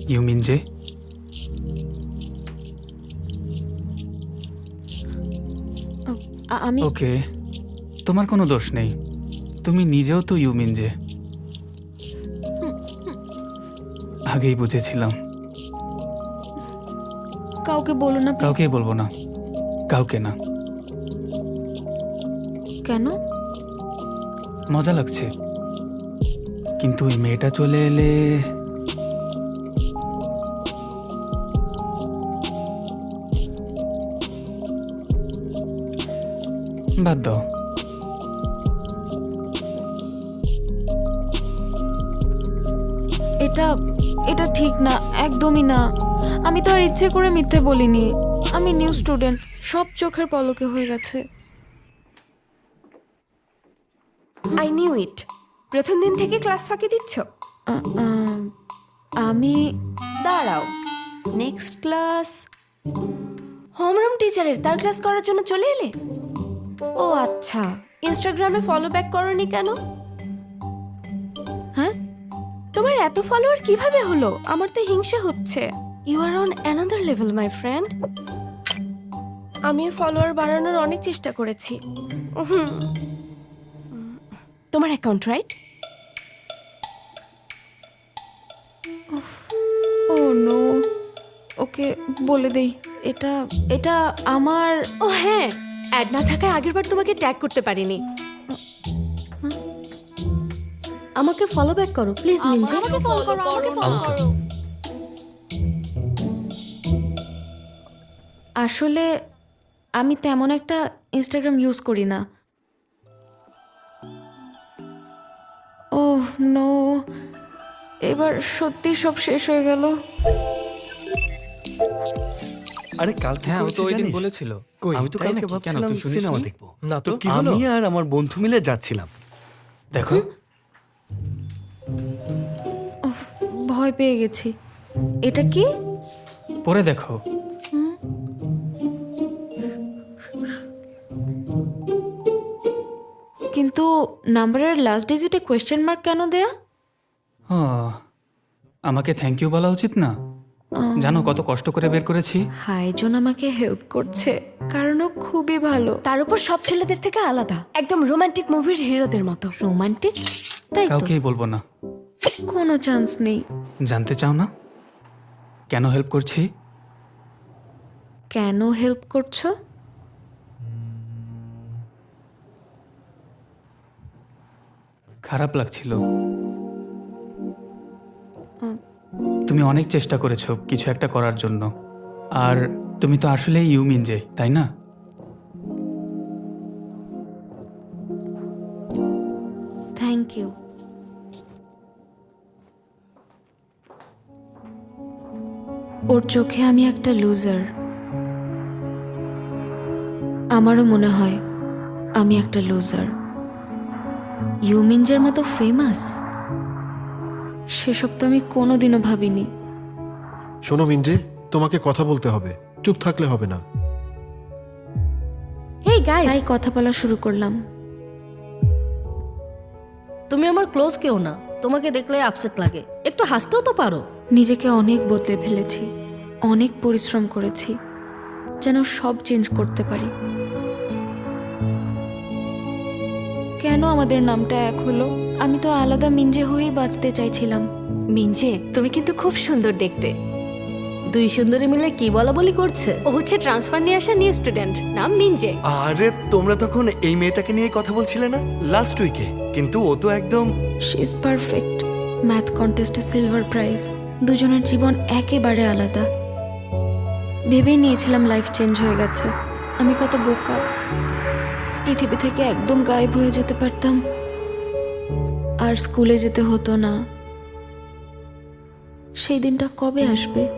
You mean যে? আমি ওকে, তোমার কোনো দোষ নেই, তুমি নিজেও তো ইউ মিন যে। আগেই বুঝেছিলাম। কাউকে বলো না please। কাউকেই বলবো না, কাউকে না। কেন? মজা লাগছে, কিন্তু ওই মেয়েটা চলে এলে বাদ দাও। এটা এটা ঠিক না, একদমই না। আমি তো আর ইচ্ছে করে মিথ্যে বলিনি। আমি নিউ স্টুডেন্ট, সব চোখের পলকে হয়ে গেছে। I knew it. প্রথম দিন থেকে ক্লাস ফাঁকি দিচ্ছ? আ- আ- আমি দাঁড়াও, নেক্সট ক্লাস হোমরুম টিচারের, তার ক্লাস করার জন্য চলে এলে? ও আচ্ছা, ইনস্টাগ্রামে ফলো ব্যাক করনি কেন? হ্যাঁ, তোমার এত ফলোয়ার কিভাবে হলো? আমার তো হিংসে হচ্ছে। You are on another level my friend. আমিও ফলোয়ার বাড়ানোর অনেক চেষ্টা করেছি। উহুম। তোমার account right? Oh no. Okay বলে দেই, এটা এটা আমার। ও হ্যাঁ, অ্যাড না থাকায় আগেরবার তোমাকে ট্যাগ করতে পারিনি। আমাকে ফলো ব্যাক করো প্লিজ মিনজে। আমাকে ফলো করো, আমাকে ফলো করো। আসলে আমি তেমন একটা ইনস্টাগ্রাম ইউজ করি না। ওহ নো, এবার সত্যি সব শেষ হয়ে গেল। আরে কালকে হ্যাঁ, ও করেছি তো ওই দিন জানিস? বলেছিল। আমি তো তাই কালকে নাকি? কেন, ভাবছিলাম তুই শুনিসনি? সিনেমা দেখবো। না তো তো কি হলো? আমি আর আমার বন্ধু মিলে যাচ্ছিলাম। দেখো, ভয় পেয়ে গেছি। এটা কি? পরে দেখো। কিন্তু নাম্বারের লাস্ট ডিজিটে কোয়েশ্চেন মার্ক কেন দেয়া? ও, আমাকে থ্যাংক ইউ বলা উচিত না? জানো কত কষ্ট করে বের করেছি? হাইজন আমাকে হেল্প করছে, কারণ ও খুবই ভালো। তার উপর সব ছেলেদের থেকে আলাদা, একদম রোমান্টিক মুভির হিরোদের মতো। রোমান্টিক? তাই তো, কাউকেই বলবো না। কোনো চান্স নেই। জানতে চাও না কেন হেল্প করছি? কেন হেল্প করছো? খারাপ লাগছিল। তুমি অনেক চেষ্টা করেছো কিছু একটা করার জন্য, আর তুমি তো আসলে ইউ মিন যে, তাই না? Thank you. ওর চোখে আমি একটা লুজার। আমারও মনে হয় আমি একটা লুজার। ইউমিনজের মতো ফেমাস, সেসব তো আমি কোনোদিনও ভাবিনি। শোনো মিনজে, তোমাকে কথা বলতে হবে, চুপ থাকলে হবে না। হেই গাইস, তাই কথা বলা শুরু করলাম। তুমি আমার ক্লোজ কেউ না, তোমাকে দেখলে আপসেট লাগে, একটু হাসতেও তো পারো। নিজেকে অনেক বদলে ফেলেছি, অনেক পরিশ্রম করেছি যেন সব চেঞ্জ করতে পারি। কেন আমাদের নামটা এক হলো? আমি তো আলাদা মিঞ্জে হয়েই বাঁচতে চাইছিলাম। মিনজে, তুমি কিন্তু খুব সুন্দর দেখতে। দুই সুন্দরী মিলে কি বলা বলি করছে? ও হচ্ছে ট্রান্সফার নিয়ে আসা নিউ স্টুডেন্ট, নাম মিনজে। আরে তোমরা তখন এই মেয়েটাকে নিয়ে কথা বলছিলে না লাস্ট উইকে? কিন্তু ও তো একদম শি ইজ পারফেক্ট। ম্যাথ কন্টেস্টে সিলভার প্রাইজ। দুজনের জীবন একেবারে আলাদা। ভেবেই নিয়েছিলাম লাইফ চেঞ্জ হয়ে গেছে। আমি কত বোকা, পৃথিবী থেকে একদম গায়েব হয়ে যেতে পারতাম, আর স্কুলে যেতে হতো না। সেই দিনটা কবে আসবে?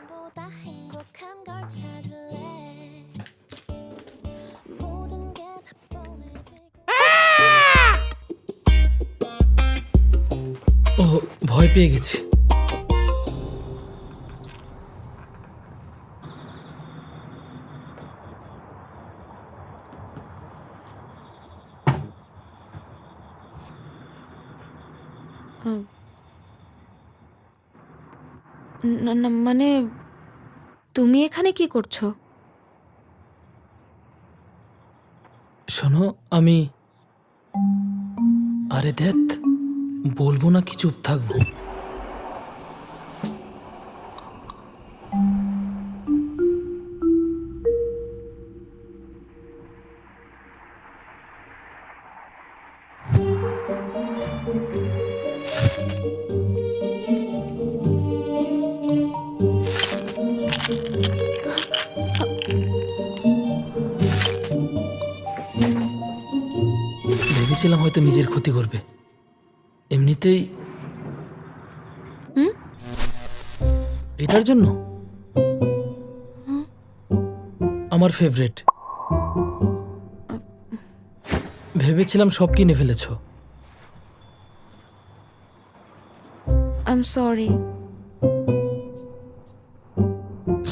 보다 행복한 걸 찾을래 모든 게 다 뻔해지고 ভয় পেয়ে গেছি। না না মানে তুমি এখানে কি করছো? শোনো, আমি আরে দেখ, বলবো না কি চুপ থাকবো? ভেবেছিলাম হয়তো নিজের ক্ষতি করবে। এমনিতেই এটার জন্য আমার ফেভারিট। ভেবেছিলাম সব কিনে ফেলেছো। I am sorry.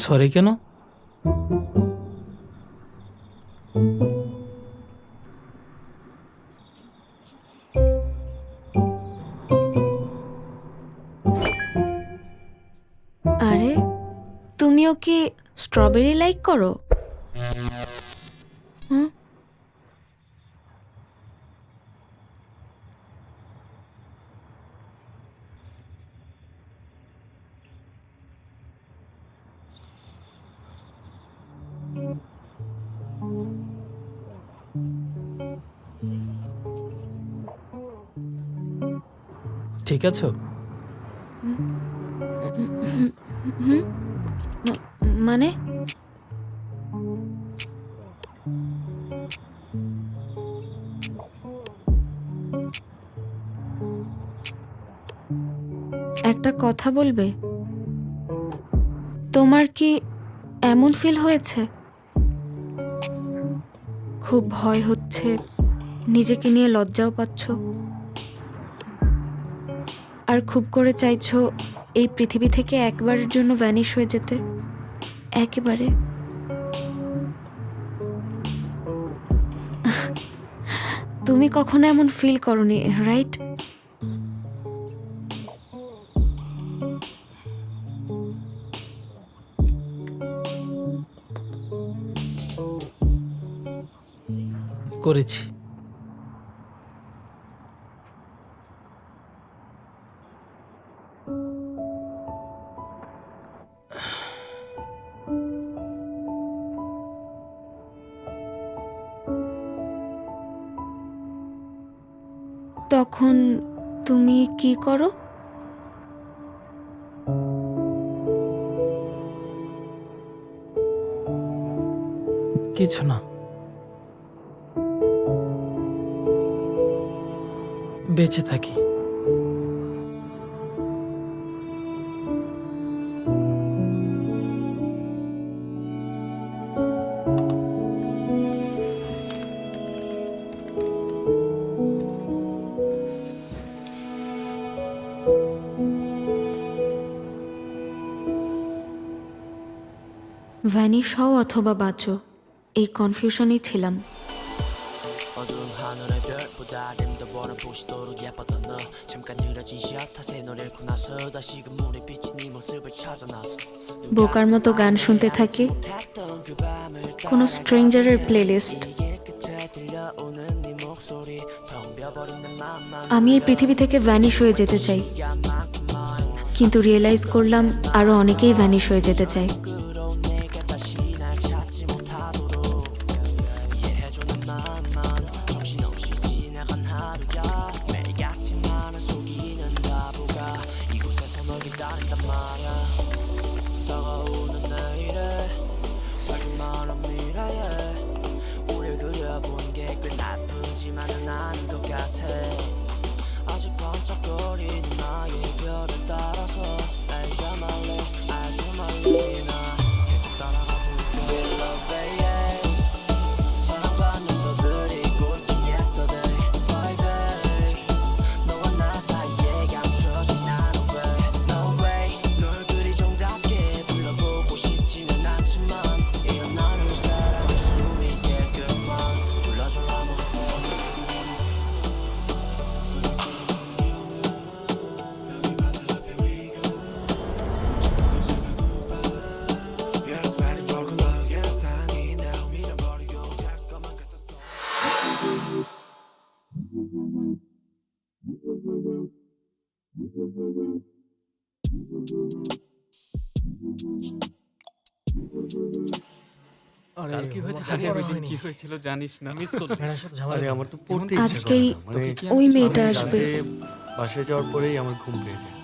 সরি কেন? আরে তুমিও কি স্ট্রবেরি লাইক করো? হুম? ঠিক আছে। মানে একটা কথা বলবে? তোমার কি এমন ফিল হয়েছে খুব ভয় হচ্ছে, নিজেকে নিয়ে লজ্জাও পাচ্ছ, আর খুব করে চাইছো এই পৃথিবী থেকে একবারের জন্য ভ্যানিশ হয়ে যেতে? একেবারে তুমি কখনো এমন ফিল করনি, রাইট? করেছি। তখন তুমি কি করো? কিছু না, বেঁচে থাকি। ভ্যানিশ হও অথবা বাঁচো, এই কনফিউশনেই ছিলাম। 어두운 하늘의 별보다 아름다 보는 보시도록 예뻤던 너 잠깐 흐려진 시야 탓에 널 잃고 나서 다시금 물에 비친 네 모습을 찾아 나서 বোকার মতো গান শুনতে থাকি, কোনো স্ট্রেঞ্জারের প্লেলিস্ট। আমি এই পৃথিবী থেকে ভ্যানিশ হয়ে যেতে চাই, কিন্তু রিয়েলাইজ করলাম আরো অনেকেই ভ্যানিশ হয়ে যেতে চায়। 다가오는 내일에 밝은 마른 미래에 우릴 그려본 게 꽤 나쁘지만은 아닌 것 같아. 아직 반짝거리는 나의 별을 따라서 아주 멀리 나 계속 따라가 볼게. Love yeah. 사랑받는 너 그리고 있던 yesterday baby. 너와 나 사이에 감춰진 나는 কাল কি হয়েছে কি হয়েছিল জানিস না মিস করলি আরে আমার তো পড়তে ইচ্ছে করে আজকেই না। মানে ওই মেয়েটা আসবে। রাতে বাসায় যাওয়ার পরেই আমার ঘুম পেয়ে যায়।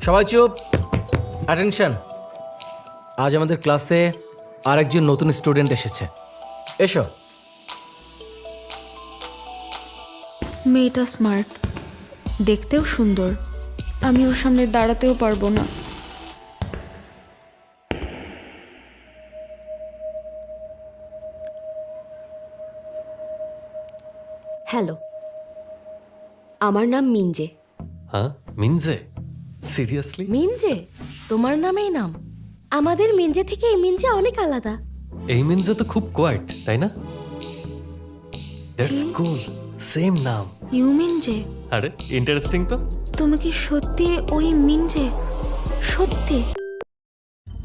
সবাই চুপ, অ্যাটেনশন। আজ আমাদের ক্লাসে আরেকজন নতুন স্টুডেন্ট এসেছে। এসো। মেয়েটা স্মার্ট, দেখতেও সুন্দর। আমি ওর সামনে দাঁড়াতেও পারবো না। হ্যালো, আমার নাম মিনজে। হ্যাঁ মিনজে, সিরিয়াসলি? মিনজে? তোমার নামেই নাম? আমাদের মিনজে থেকে এই মিনজে অনেক আলাদা। এই মিনজে তো খুব কোয়াইট, তাই না? দ্যাটস কুল, সেম নাম। ইউমিন যে, আরে ইন্টারেস্টিং তো। তুমি কি সত্যি ওই মিনজে? সত্যি?